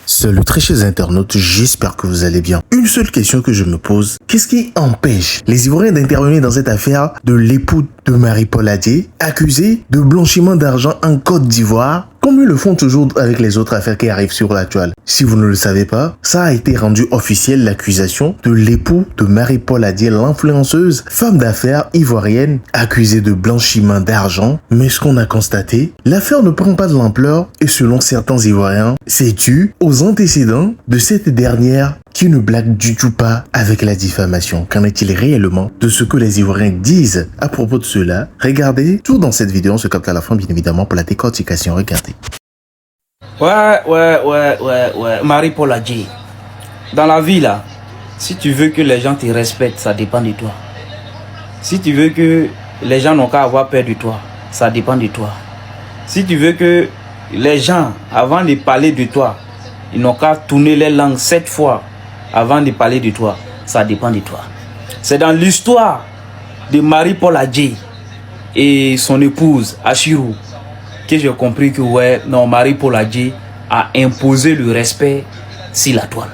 Salut très chers internautes, j'espère que vous allez bien. Une seule question que je me pose, qu'est-ce qui empêche les Ivoiriens d'intervenir dans cette affaire de l'époux de Marie-Paul Adjei, accusé de blanchiment d'argent en Côte d'Ivoire, comme ils le font toujours avec les autres affaires qui arrivent sur la toile? Si vous ne le savez pas, ça a été rendu officiel l'accusation de l'époux de Marie-Paul Adjei, l'influenceuse, femme d'affaires ivoirienne, accusée de blanchiment d'argent. Mais ce qu'on a constaté, l'affaire ne prend pas de l'ampleur et selon certains Ivoiriens, c'est dû aux antécédents de cette dernière qui ne blague du tout pas avec la diffamation. Qu'en est-il réellement de ce que les Ivoiriens disent à propos de cela? Regardez tout dans cette vidéo, on se capte à la fin bien évidemment pour la décortication. Regardez. Ouais. Marie-Paul Adjei. Dans la vie là, si tu veux que les gens te respectent, ça dépend de toi. Si tu veux que les gens n'ont qu'à avoir peur de toi, ça dépend de toi. Si tu veux que les gens, avant de parler de toi, ils n'ont qu'à tourner les langues 7 fois avant de parler de toi, ça dépend de toi. C'est dans l'histoire de Marie-Paul Adjei et son épouse Achirou que j'ai compris que Marie-Paul Adjei a imposé le respect sur la toile.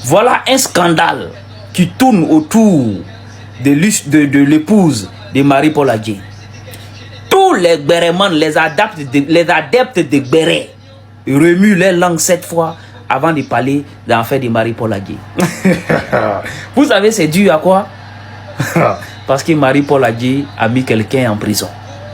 Voilà un scandale qui tourne autour de l'épouse de Marie-Paul Adjei. Tous les bérémans, les adeptes de Béré remuent les langues 7 fois avant de parler de l'affaire de Marie-Paul Adjei. Vous savez, c'est dû à quoi? Parce que Marie-Paul Adjei a mis quelqu'un en prison.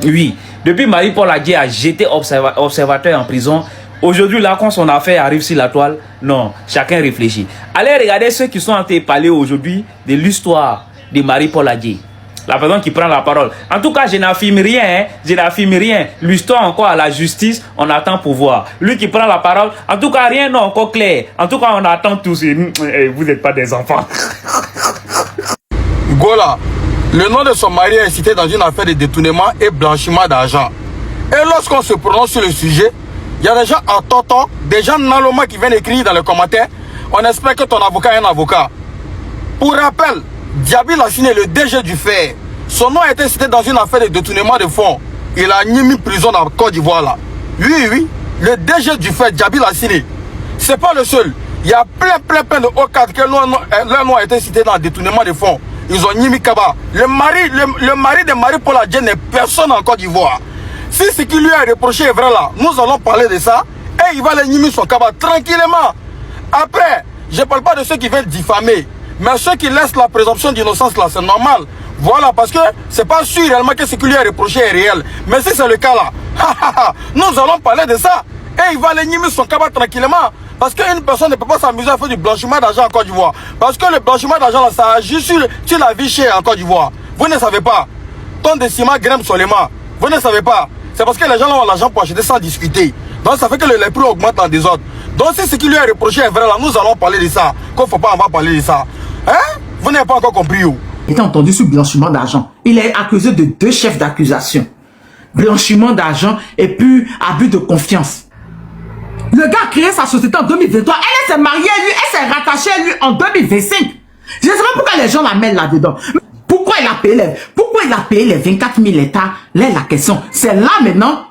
Oui, depuis Marie-Paul Adjei a jeté observateur en prison. Aujourd'hui, là, quand son affaire arrive sur la toile, non, chacun réfléchit. Allez regarder ceux qui sont en train de parler aujourd'hui de l'histoire de Marie-Paul Adjei. La personne qui prend la parole. En tout cas, je n'affirme rien, hein. Je n'affirme rien. L'histoire encore à la justice, on attend pour voir. Lui qui prend la parole, en tout cas, rien n'est encore clair. En tout cas, on attend tous. Vous n'êtes pas des enfants. Gola, le nom de son mari est cité dans une affaire de détournement et blanchiment d'argent. Et lorsqu'on se prononce sur le sujet, il y a des gens en tonton, des gens naloma qui viennent écrire dans les commentaires. On espère que ton avocat est un avocat. Pour rappel, Djaby Lassine, le DG du FAIR, son nom a été cité dans une affaire de détournement de fonds. Il a mis prison dans la Côte d'Ivoire là. Oui, le DG du FAIR, Djaby Lassine, c'est pas le seul. Il y a plein de hauts cadres que leur nom a été cité dans le détournement de fonds. Ils ont Nimi Kaba. Le mari de Marie-Paul Adjei n'est personne en Côte d'Ivoire. Si ce qui lui a reproché est vrai là, nous allons parler de ça et il va les Nimi son Kaba tranquillement. Après, je ne parle pas de ceux qui viennent diffamer. Mais ceux qui laissent la présomption d'innocence là, c'est normal. Voilà, parce que c'est pas sûr réellement que ce qui lui est reproché est réel. Mais si c'est le cas là, nous allons parler de ça. Et il va les nimer son cabas tranquillement. Parce qu'une personne ne peut pas s'amuser à faire du blanchiment d'argent en Côte d'Ivoire. Parce que le blanchiment d'argent là, ça agit sur la vie chère en Côte d'Ivoire. Vous ne savez pas. Ton de ciment grimpe sur les mains. Vous ne savez pas. C'est parce que les gens ont l'argent pour acheter sans discuter. Donc ça fait que les prix augmentent en désordre. Donc si ce qui lui est reproché est vrai là, nous allons parler de ça. Qu'on ne faut pas, on va parler de ça. Hein? Vous n'avez pas encore compris où? Il est entendu sur blanchiment d'argent. Il est accusé de 2 chefs d'accusation. Blanchiment d'argent et puis abus de confiance. Le gars a créé sa société en 2023. Elle s'est mariée lui, elle s'est rattachée à lui en 2025. Je ne sais pas pourquoi les gens la mêlent là-dedans. Pourquoi il a payé les 24 000 hectares? Là, la question. C'est là maintenant,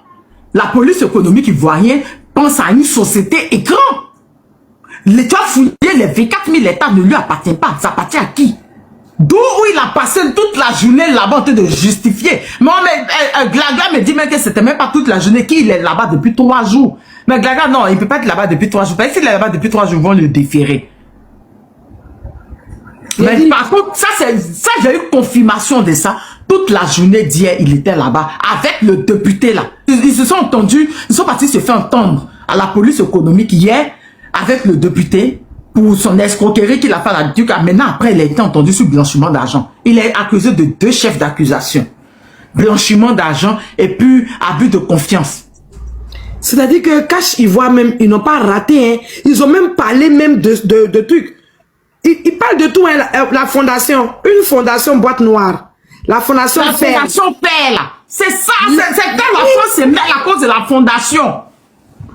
la police économique ivoirienne pense à une société écran. L'État fouillé, les 24 000 hectares ne lui appartiennent pas. Ça appartient à qui? D'où il a passé toute la journée là-bas en train de justifier. Non, mais Glaga me dit même que c'était même pas toute la journée, qu'il est là-bas depuis 3 jours. Mais Glaga, non, il peut pas être là-bas depuis 3 jours. Parce que s'il est là-bas depuis 3 jours, ils vont le déférer. Mais par contre, ça j'ai eu confirmation de ça. Toute la journée d'hier, il était là-bas avec le député là. Ils se sont entendus, ils sont partis se faire entendre à la police économique hier avec le député pour son escroquerie qu'il a fait à la Duc. Maintenant, après, il a été entendu sur blanchiment d'argent. Il est accusé de 2 chefs d'accusation. Blanchiment d'argent et puis abus de confiance. C'est-à-dire que Cash Ivoire même, ils n'ont pas raté. Hein. Ils ont même parlé même de trucs. Ils parlent de tout. Hein, la fondation. Une fondation boîte noire. La fondation Père. La fondation Père, là. C'est ça. C'est quand la France se met à cause de la fondation.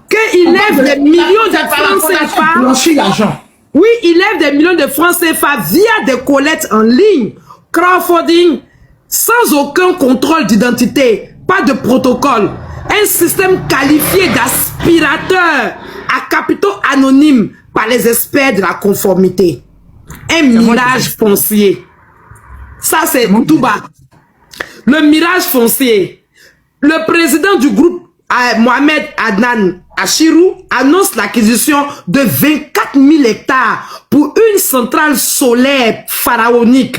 Qu'il lève des millions de francs CFA. Blanchir l'argent. Oui, il lève des millions de francs CFA via des collectes en ligne, crowdfunding, sans aucun contrôle d'identité, pas de protocole. Un système qualifié d'aspirateur à capitaux anonymes par les experts de la conformité. Un mirage foncier. Ça, c'est tout bas. Le mirage foncier. Le président du groupe, Mohamed Adnan Achirou, annonce l'acquisition de 24 000 hectares pour une centrale solaire pharaonique.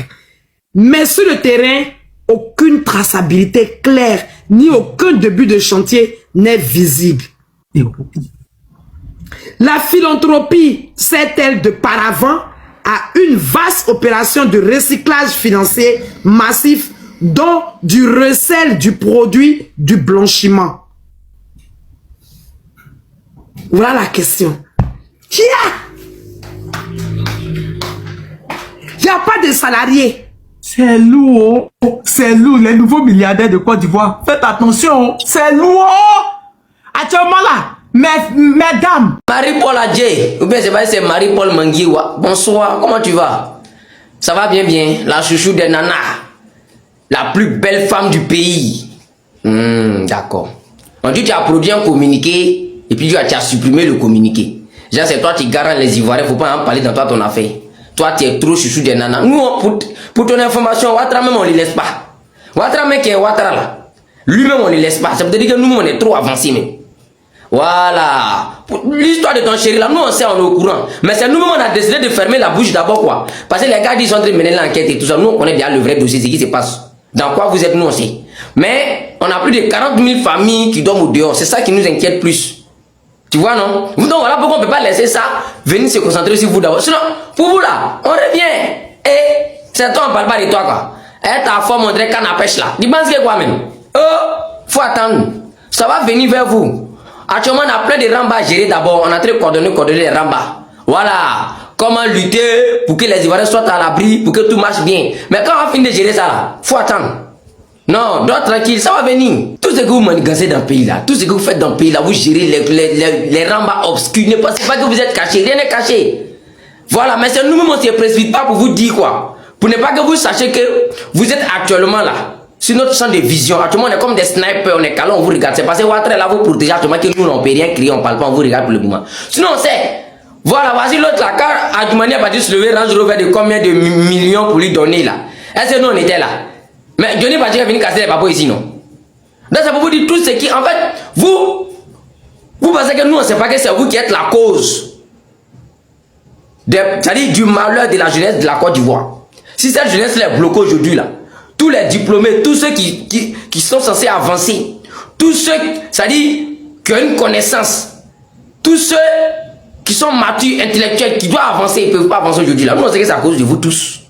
Mais sur le terrain, aucune traçabilité claire ni aucun début de chantier n'est visible. La philanthropie sert-elle de paravent à une vaste opération de recyclage financier massif dont du recel du produit du blanchiment? Voilà la question. Il n'y a pas de salariés. C'est lourd. C'est lourd. Les nouveaux milliardaires de Côte d'Ivoire. Faites attention. C'est lourd. Actuellement là, mesdames. Marie-Paul Adjé, ou bien c'est Marie-Paul Manguiwa. Bonsoir, comment tu vas? Ça va bien, bien. La chouchou des nanas. La plus belle femme du pays. D'accord. On dit que tu as produit un communiqué et puis tu as supprimé le communiqué. Genre, c'est toi qui garantis les Ivoiriens. Faut pas en parler dans toi ton affaire. Toi, tu es trop chouchou des nanas. Nous, pour ton information, Ouattara même, on ne les laisse pas. Ouattara même qui est Ouattara là. Lui-même, on ne les laisse pas. Ça veut dire que nous, on est trop avancés même. Voilà. L'histoire de ton chéri là, nous on sait, on est au courant. Mais c'est nous-mêmes on a décidé de fermer la bouche d'abord quoi. Parce que les gars ils sont en train de mener l'enquête et tout ça. Nous on connaît bien le vrai dossier, ce qui se passe. Dans quoi vous êtes, nous on sait. Mais on a plus de 40 000 familles qui dorment au dehors. C'est ça qui nous inquiète plus. Tu vois non? Donc voilà pourquoi on ne peut pas laisser ça venir se concentrer sur vous d'abord. Sinon, pour vous là, on revient. Et c'est toi on parle pas de toi quoi. Et ta forme on dirait canne à pêche là. Tu penses que quoi même? Faut attendre. Ça va venir vers vous. Actuellement, on a plein de rambas à gérer d'abord. On a très coordonné les rambas. Voilà. Comment lutter pour que les Ivoiriens soient à l'abri, pour que tout marche bien. Mais quand on va finir de gérer ça là, faut attendre. Non, donc tranquille, ça va venir. Tout ce que vous manigancez dans le pays là, tout ce que vous faites dans le pays là, vous gérez les rambas obscurs. Ne pensez pas que vous êtes caché, rien n'est caché. Voilà, mais c'est nous-mêmes, on ne se précipite pas pour vous dire quoi. Pour ne pas que vous sachiez que vous êtes actuellement là. Sur notre champ de vision, actuellement on est comme des snipers, on est calme, on vous regarde. C'est parce que Ouattara là vous protégez actuellement que nous on ne peut rien crier, on ne parle pas, on vous regarde pour le moment. Sinon on sait, voilà, voici l'autre là, car Adjoumani a pas dû se lever, Range Rover de combien de millions pour lui donner là. Est-ce que nous on était là? Mais Johnny Badji a venu casser les papos ici non? Donc ça peut vous dire tout ce qui, en fait, vous pensez que nous on ne sait pas que c'est vous qui êtes la cause. C'est-à-dire du malheur de la jeunesse de la Côte d'Ivoire. Si cette jeunesse là est bloquée aujourd'hui là, tous les diplômés, tous ceux qui sont censés avancer, tous ceux, c'est-à-dire qui ont une connaissance, tous ceux qui sont matures, intellectuels, qui doivent avancer, ils ne peuvent pas avancer aujourd'hui là. Nous, on sait que c'est à cause de vous tous.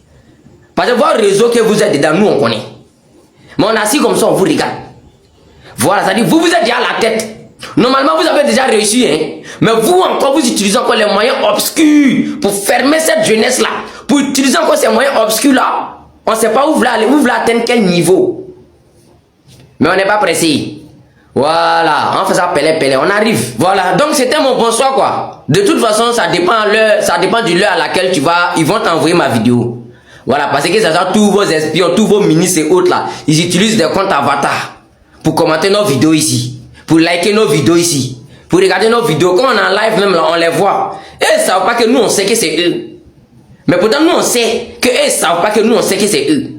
Parce que votre réseau que vous êtes dedans, nous, on connaît. Mais on est assis comme ça, on vous regarde. Voilà, c'est-à-dire vous êtes déjà à la tête. Normalement, vous avez déjà réussi, hein. Mais vous, encore, vous utilisez encore les moyens obscurs pour fermer cette jeunesse-là. Pour utiliser encore ces moyens obscurs-là. On ne sait pas où vous voulez aller, vous voulez atteindre quel niveau. Mais on n'est pas pressé. Voilà, on fait ça pélé, on arrive. Voilà, donc c'était mon bonsoir quoi. De toute façon, ça dépend du l'heure à laquelle ils vont t'envoyer ma vidéo. Voilà, parce que ça sent tous vos espions, tous vos ministres et autres là, ils utilisent des comptes avatars pour commenter nos vidéos ici, pour liker nos vidéos ici, pour regarder nos vidéos. Quand on est en live même là, on les voit. Et ils ne savent pas que nous on sait que c'est eux. Mais pourtant, nous, on sait que eux ne savent pas que nous, on sait que c'est eux.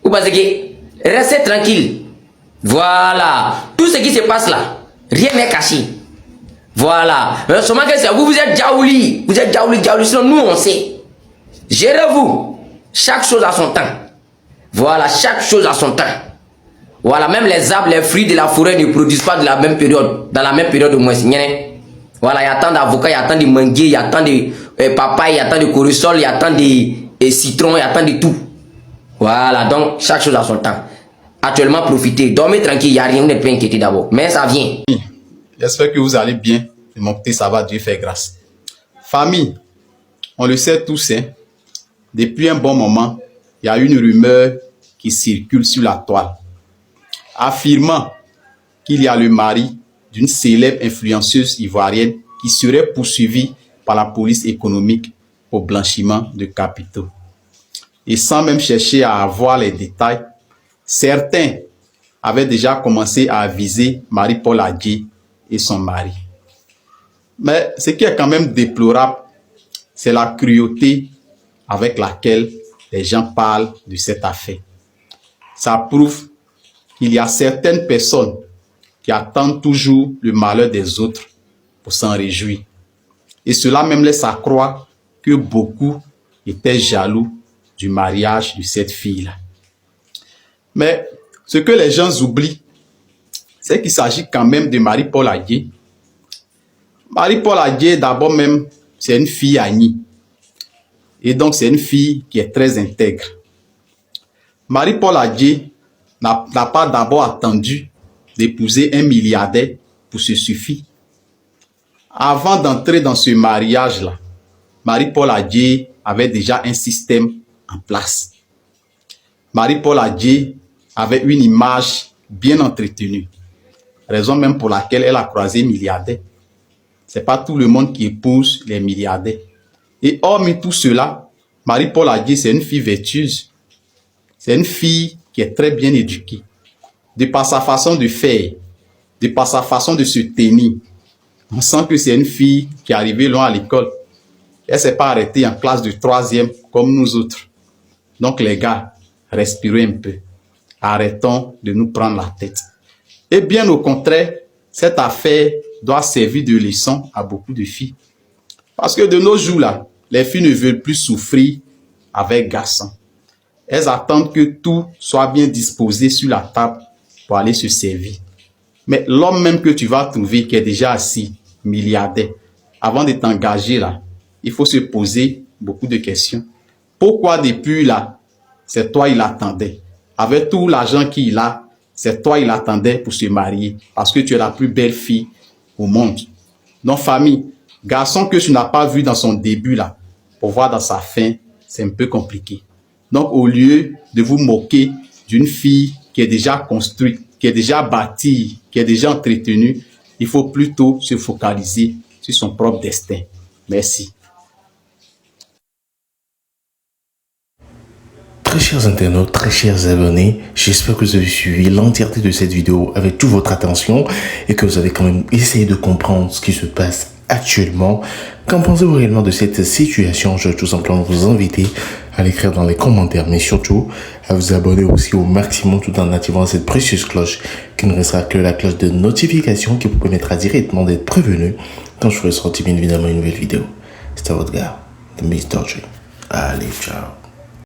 Vous pensez que restez tranquille. Voilà. Tout ce qui se passe là, rien n'est caché. Voilà. Mais seulement que c'est vous, vous êtes Djaouli. Vous êtes Djaouli. Sinon, nous, on sait. Gérez-vous. Chaque chose a son temps. Voilà. Chaque chose a son temps. Voilà. Même les arbres, les fruits de la forêt ne produisent pas de la même période. Dans la même période au moins. Voilà. Il y a tant d'avocats, il y a tant de manguiers, il y a tant de papaye, il y a tant de cortisol, il y a tant de citron, il y a tant de tout. Voilà, donc chaque chose a son temps. Actuellement, profitez, dormez tranquille, il n'y a rien, vous n'êtes pas inquiété d'abord. Mais ça vient. J'espère que vous allez bien. De mon côté, ça va, Dieu fait grâce. Famille, on le sait tous, hein, depuis un bon moment, il y a une rumeur qui circule sur la toile, affirmant qu'il y a le mari d'une célèbre influenceuse ivoirienne qui serait poursuivie par la police économique pour blanchiment de capitaux. Et sans même chercher à avoir les détails, certains avaient déjà commencé à viser Marie-Paul Adjé et son mari. Mais ce qui est quand même déplorable, c'est la cruauté avec laquelle les gens parlent de cette affaire. Ça prouve qu'il y a certaines personnes qui attendent toujours le malheur des autres pour s'en réjouir. Et cela même laisse à croire que beaucoup étaient jaloux du mariage de cette fille-là. Mais ce que les gens oublient, c'est qu'il s'agit quand même de Marie-Paul Adjei. Marie-Paul Adjei, d'abord même, c'est une fille Agni. Et donc, c'est une fille qui est très intègre. Marie-Paul Adjei n'a pas d'abord attendu d'épouser un milliardaire pour se suffire. Avant d'entrer dans ce mariage-là, Marie-Paul Adjei avait déjà un système en place. Marie-Paul Adjei avait une image bien entretenue. Raison même pour laquelle elle a croisé milliardaire. Ce n'est pas tout le monde qui épouse les milliardaires. Et hormis tout cela, Marie-Paul Adjei, c'est une fille vertueuse. C'est une fille qui est très bien éduquée. De par sa façon de faire, de par sa façon de se tenir, on sent que c'est une fille qui est arrivée loin à l'école. Elle ne s'est pas arrêtée en classe de 3e comme nous autres. Donc les gars, respirez un peu. Arrêtons de nous prendre la tête. Et bien au contraire, cette affaire doit servir de leçon à beaucoup de filles. Parce que de nos jours là, les filles ne veulent plus souffrir avec garçons. Elles attendent que tout soit bien disposé sur la table pour aller se servir. Mais l'homme même que tu vas trouver qui est déjà assis, milliardaire, avant de t'engager là, il faut se poser beaucoup de questions. Pourquoi depuis là, c'est toi il attendait? Avec tout l'argent qu'il a, c'est toi il attendait pour se marier. Parce que tu es la plus belle fille au monde. Donc famille, garçon que tu n'as pas vu dans son début là, pour voir dans sa fin, c'est un peu compliqué. Donc au lieu de vous moquer d'une fille qui est déjà construite, qui est déjà bâtie, qui est déjà entretenue, il faut plutôt se focaliser sur son propre destin. Merci. Très chers internautes, très chers abonnés, j'espère que vous avez suivi l'entièreté de cette vidéo avec toute votre attention et que vous avez quand même essayé de comprendre ce qui se passe actuellement. Qu'en pensez-vous réellement de cette situation? Je vais tout simplement vous inviter à l'écrire dans les commentaires, mais surtout à vous abonner aussi au maximum tout en activant cette précieuse cloche qui ne restera que la cloche de notification qui vous permettra directement d'être prévenu quand je ferai sortir bien évidemment une nouvelle vidéo. C'était votre gars, The Mr. J. Allez, ciao.